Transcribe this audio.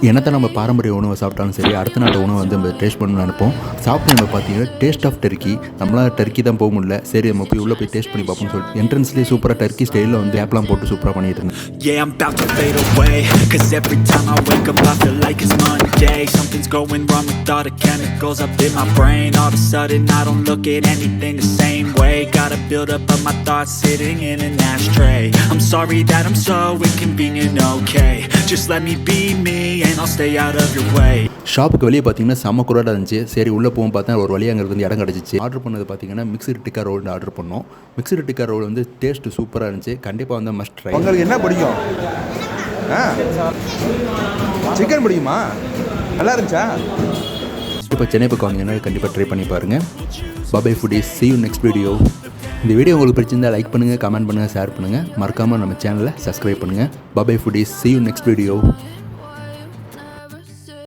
என்னத்தை நம்ம பாரம்பரிய உணவை சாப்பிட்டாலும் சரி, அடுத்த நாட்டு உணவை வந்து நம்ம டேஸ்ட் பண்ணணும்னு நினைப்போம். சாப்பிட்டு நம்ம பார்த்தீங்கன்னா டேஸ்ட் ஆஃப் டர்க்கி, நம்மளால் டர்க்கி தான் போக முடியல, சரி நம்ம போய் உள்ளே போய் டேஸ்ட் பண்ணி பார்ப்போம்னு சொல்லிட்டு என்ட்ரன்ஸ்லேயே சூப்பராக டர்க்கி ஸ்டைலில் வந்து ஆப்லாம் போட்டு சூப்பராக பண்ணிட்டு இருந்தேன். Yeah, I'm about to fade away, cause every time I wake up I feel like it's Monday. Something's going wrong with all the chemicals up in my brain. All of a sudden I don't look at anything the same way. Gotta build up of my thoughts sitting in an ashtray. I'm sorry that I'm so inconvenient, okay. Just let me be me and I'll stay out of your way. ஷாப்புக்கு வெளியே பார்த்தீங்கன்னா செம்ம குராடாக இருந்துச்சு. சரி உள்ளே போகும் பார்த்தா ஒரு வழியாக அங்கே இருந்து இடம் கிடச்சிச்சு. ஆர்டர் பண்ணது பார்த்தீங்கன்னா மிக்ஸ்டு டிக்கா ரோல் ஆர்டர் பண்ணோம். மிக்ஸ்டு டிக்கா ரோல் வந்து டேஸ்ட்டு சூப்பராக இருந்துச்சு. கண்டிப்பாக வந்து மஸ்ட் ட்ரை. உங்களுக்கு என்ன பிடிக்கும்? சிக்கன் பிடிக்குமா? நல்லா இருந்துச்சா? இப்போ சென்னை பக்கம் வந்தீங்கன்னா கண்டிப்பாக ட்ரை பண்ணி பாருங்கள். பாபை foodies, see you next video. இந்த வீடியோ உங்களுக்கு பிடிச்சிருந்தால் லைக் பண்ணுங்கள், கமெண்ட் பண்ணுங்கள், ஷேர் பண்ணுங்கள். மறக்காமல் நம்ம சேனலை சப்ஸ்கிரைப் பண்ணுங்கள். பாபை foodies, see you next video.